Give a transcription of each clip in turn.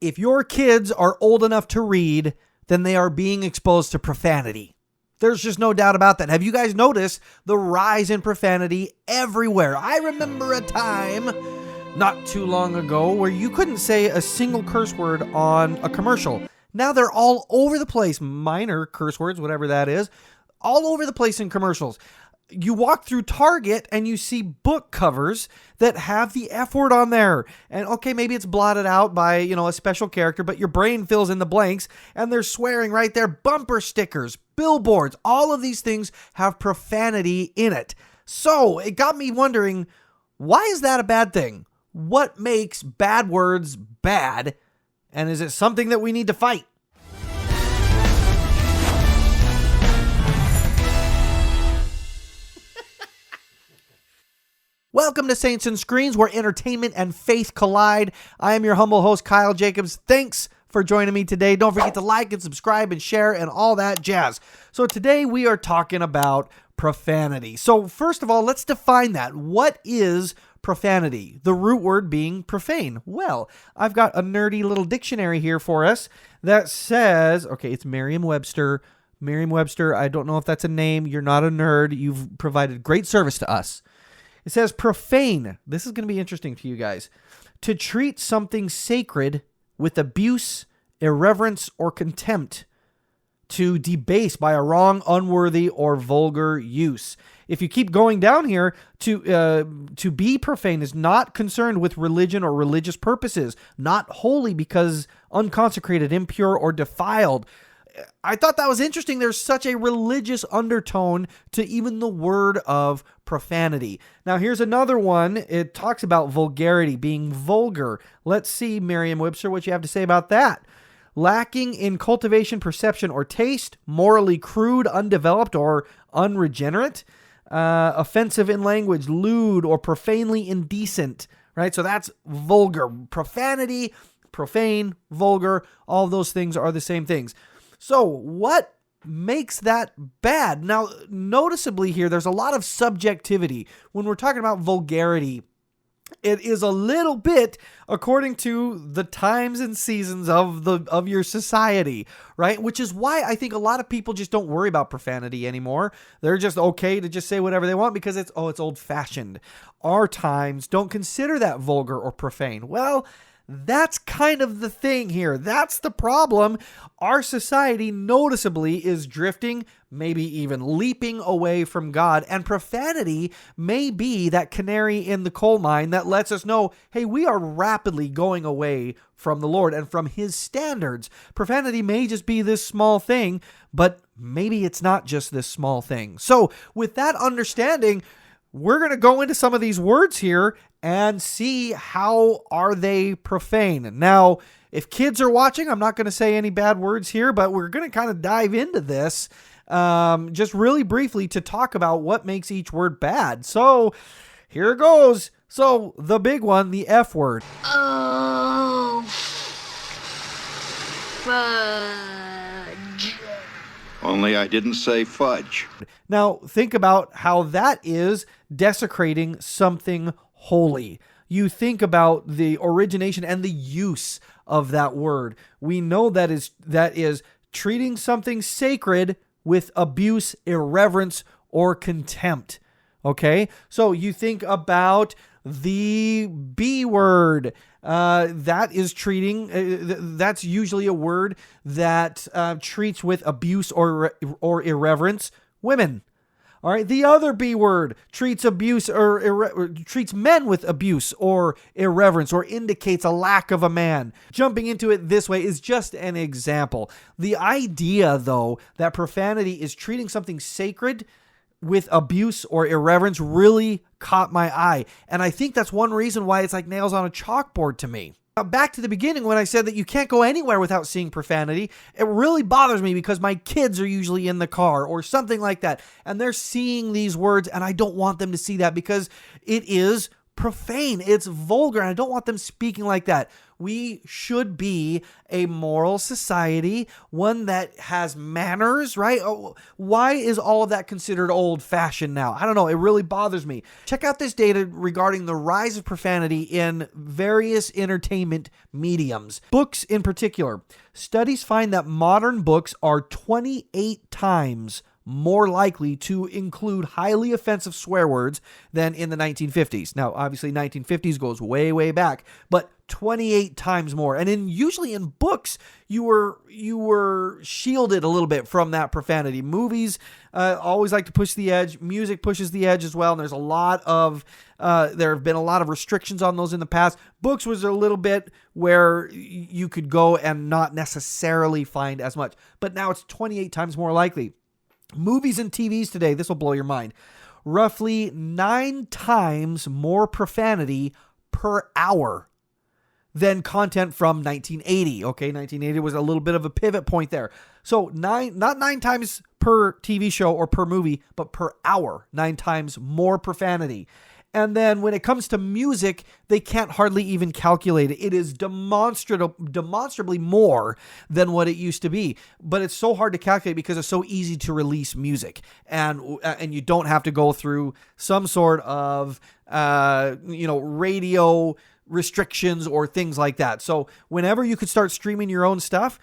If your kids are old enough to read, then they are being exposed to profanity. There's just no doubt about that. Have you guys noticed the rise in profanity everywhere? I remember a time not too long ago where you couldn't say a single curse word on a commercial. Now they're all over the place. Minor curse words, whatever that is, all over the place in commercials. You walk through Target and you see book covers that have the F word on there. And okay, maybe it's blotted out by, a special character, but your brain fills in the blanks and they're swearing right there. Bumper stickers, billboards, all of these things have profanity in it. So it got me wondering, why is that a bad thing? What makes bad words bad? And is it something that we need to fight? Welcome to Saints and Screens, where entertainment and faith collide. I am your humble host, Kyle Jacobs. Thanks for joining me today. Don't forget to like and subscribe and share and all that jazz. So today we are talking about profanity. So first of all, let's define that. What is profanity? The root word being profane. Well, I've got a nerdy little dictionary here for us that says, okay, it's Merriam-Webster. Merriam-Webster, I don't know if that's a name. You're not a nerd. You've provided great service to us. It says profane. This is going to be interesting to you guys. To treat something sacred with abuse, irreverence, or contempt. To debase by a wrong, unworthy, or vulgar use. If you keep going down here, to be profane is not concerned with religion or religious purposes. Not holy because unconsecrated, impure, or defiled. I thought that was interesting. There's such a religious undertone to even the word of profanity. Now, here's another one. It talks about vulgarity, being vulgar. Let's see, Merriam-Webster, what you have to say about that. Lacking in cultivation, perception, or taste, morally crude, undeveloped, or unregenerate, offensive in language, lewd, or profanely indecent, right? So that's vulgar. Profanity, profane, vulgar, all those things are the same things. So what makes that bad? Now, noticeably here, there's a lot of subjectivity. When we're talking about vulgarity, it is a little bit according to the times and seasons of your society, right? Which is why I think a lot of people just don't worry about profanity anymore. They're just okay to just say whatever they want because it's old-fashioned. Our times don't consider that vulgar or profane. Well, that's kind of the thing here. That's the problem. Our society noticeably is drifting, maybe even leaping away from God. And profanity may be that canary in the coal mine that lets us know, hey, we are rapidly going away from the Lord and from His standards. Profanity may just be this small thing, but maybe it's not just this small thing. So with that understanding, we're going to go into some of these words here and see how are they profane. Now, if kids are watching, I'm not going to say any bad words here, but we're going to kind of dive into this just really briefly to talk about what makes each word bad. So here it goes. So the big one, the F word. Oh, fudge. Only I didn't say fudge. Now, think about how that is desecrating something holy. You think about the origination and the use of that word. We know that is treating something sacred with abuse, irreverence, or contempt. Okay? So you think about the B word. That is treating, that's usually a word that treats with abuse or irreverence women. All right, the other B word treats abuse or treats men with abuse or irreverence or indicates a lack of a man. Jumping into it this way is just an example. The idea, though, that profanity is treating something sacred with abuse or irreverence really caught my eye. And I think that's one reason why it's like nails on a chalkboard to me. Back to the beginning when I said that you can't go anywhere without seeing profanity, it really bothers me because my kids are usually in the car or something like that, and they're seeing these words, and I don't want them to see that because it is profane. It's vulgar. And I don't want them speaking like that. We should be a moral society, one that has manners, right? Why is all of that considered old-fashioned now? I don't know. It really bothers me. Check out this data regarding the rise of profanity in various entertainment mediums. Books in particular. Studies find that modern books are 28 times more likely to include highly offensive swear words than in the 1950s. Now, obviously, 1950s goes way, way back, but 28 times more. And usually in books, you were shielded a little bit from that profanity. Movies always like to push the edge. Music pushes the edge as well. And there's there have been a lot of restrictions on those in the past. Books was a little bit where you could go and not necessarily find as much. But now it's 28 times more likely. Movies and TVs today, this will blow your mind, roughly 9 times more profanity per hour than content from 1980. Okay, 1980 was a little bit of a pivot point there. So not 9 times per TV show or per movie, but per hour, 9 times more profanity. And then when it comes to music, they can't hardly even calculate it. It is demonstrably more than what it used to be. But it's so hard to calculate because it's so easy to release music. And you don't have to go through some sort of, radio restrictions or things like that. So whenever you could start streaming your own stuff,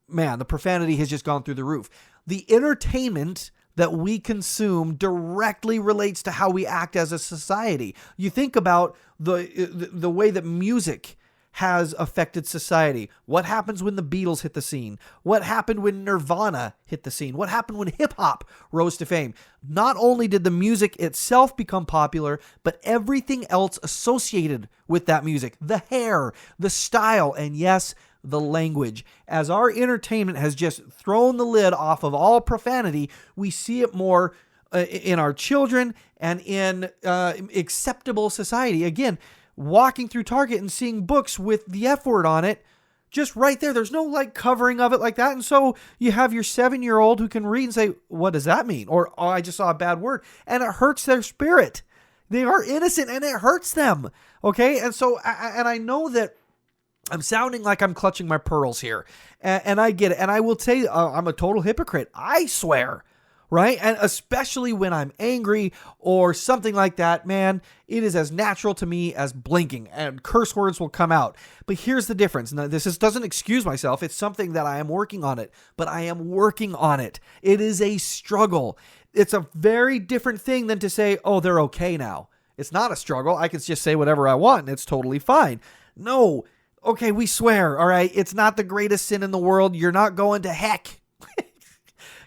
man, the profanity has just gone through the roof. The entertainment that we consume directly relates to how we act as a society. You think about the way that music has affected society. What happens when the Beatles hit the scene? What happened when Nirvana hit the scene? What happened when hip-hop rose to fame? Not only did the music itself become popular, but everything else associated with that music. The hair, the style, and yes, the language. As our entertainment has just thrown the lid off of all profanity, we see it more in our children and in acceptable society. Again, walking through Target and seeing books with the F word on it, just right there. There's no covering of it like that. And so you have your 7-year-old who can read and say, what does that mean? Or, oh, I just saw a bad word. And it hurts their spirit. They are innocent and it hurts them. Okay. And so, and I know that I'm sounding like I'm clutching my pearls here, and I get it. And I will tell you, I'm a total hypocrite. I swear, right? And especially when I'm angry or something like that, man, it is as natural to me as blinking, and curse words will come out. But here's the difference. Now, this doesn't excuse myself. It's something that I am working on it, but I am working on it. It is a struggle. It's a very different thing than to say, oh, they're okay now. It's not a struggle. I can just say whatever I want, and it's totally fine. No. Okay, we swear, all right? It's not the greatest sin in the world. You're not going to heck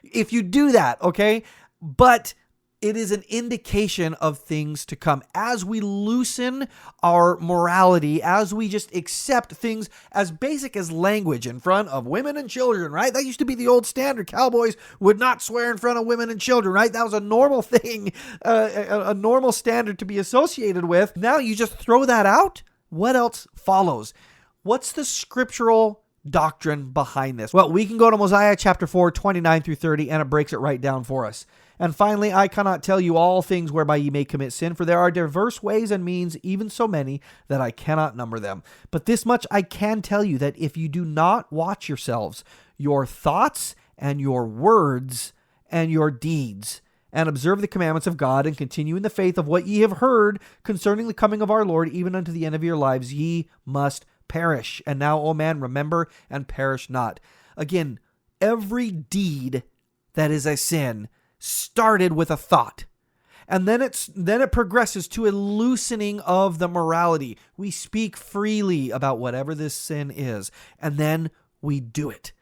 if you do that, okay? But it is an indication of things to come. As we loosen our morality, as we just accept things as basic as language in front of women and children, right? That used to be the old standard. Cowboys would not swear in front of women and children, right? That was a normal thing, a normal standard to be associated with. Now you just throw that out. What else follows? What's the scriptural doctrine behind this? Well, we can go to Mosiah chapter 4, 29 through 30, and it breaks it right down for us. And finally, I cannot tell you all things whereby ye may commit sin, for there are diverse ways and means, even so many, that I cannot number them. But this much I can tell you, that if you do not watch yourselves, your thoughts and your words and your deeds, and observe the commandments of God, and continue in the faith of what ye have heard concerning the coming of our Lord, even unto the end of your lives, ye must perish. And now, O man, remember and perish not. Again, every deed that is a sin started with a thought. And then it progresses to a loosening of the morality. We speak freely about whatever this sin is, and then we do it.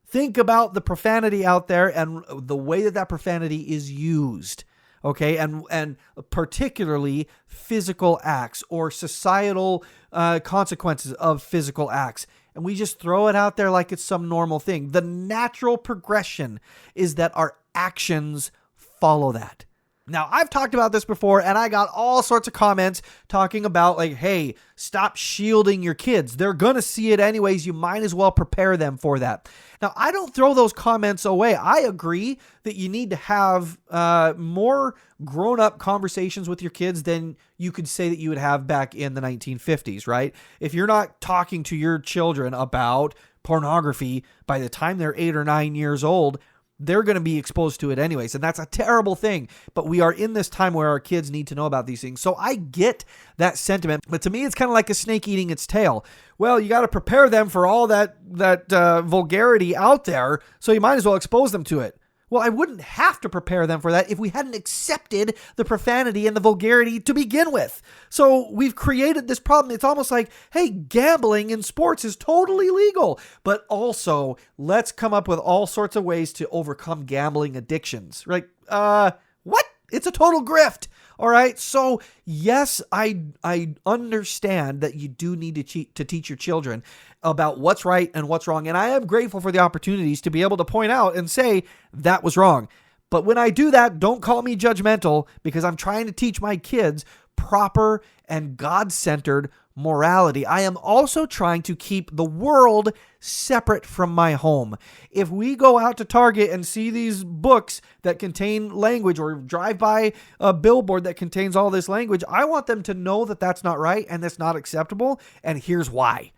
Think about the profanity out there and the way that profanity is used. Okay, and particularly physical acts or societal consequences of physical acts. And we just throw it out there like it's some normal thing. The natural progression is that our actions follow that. Now, I've talked about this before, and I got all sorts of comments talking about like, hey, stop shielding your kids. They're going to see it anyways. You might as well prepare them for that. Now, I don't throw those comments away. I agree that you need to have more grown-up conversations with your kids than you could say that you would have back in the 1950s, right? If you're not talking to your children about pornography by the time they're 8 or 9 years old, they're going to be exposed to it anyways. And that's a terrible thing. But we are in this time where our kids need to know about these things. So I get that sentiment. But to me, it's kind of like a snake eating its tail. Well, you got to prepare them for all that vulgarity out there. So you might as well expose them to it. Well, I wouldn't have to prepare them for that if we hadn't accepted the profanity and the vulgarity to begin with. So we've created this problem. It's almost like, hey, gambling in sports is totally legal, but also let's come up with all sorts of ways to overcome gambling addictions. Right? What? It's a total grift. All right. So yes, I understand that you do need to teach your children about what's right and what's wrong. And I am grateful for the opportunities to be able to point out and say that was wrong. But when I do that, don't call me judgmental, because I'm trying to teach my kids proper and God-centered morality. I am also trying to keep the world separate from my home. If we go out to Target and see these books that contain language, or drive by a billboard that contains all this language, I want them to know that that's not right and that's not acceptable, and here's why.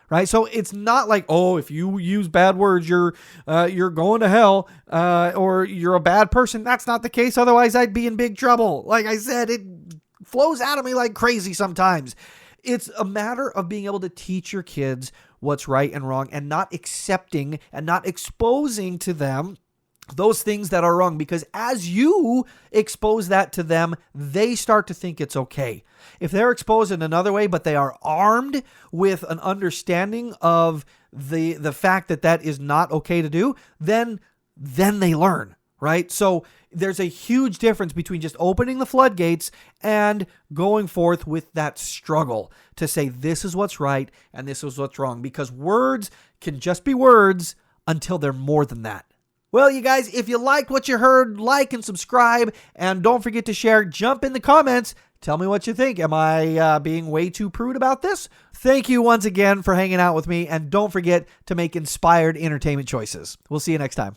Right? So it's not like, oh, if you use bad words, you're going to hell, or you're a bad person. That's not the case. Otherwise, I'd be in big trouble. Like I said, it flows out of me like crazy sometimes. It's a matter of being able to teach your kids what's right and wrong, and not accepting and not exposing to them those things that are wrong, because as you expose that to them, they start to think it's okay. If they're exposed in another way, but they are armed with an understanding of the fact that that is not okay to do, then they learn, right? So there's a huge difference between just opening the floodgates and going forth with that struggle to say this is what's right and this is what's wrong, because words can just be words until they're more than that. Well, you guys, if you liked what you heard, like and subscribe, and don't forget to share. Jump in the comments. Tell me what you think. Am I being way too prude about this? Thank you once again for hanging out with me, and don't forget to make inspired entertainment choices. We'll see you next time.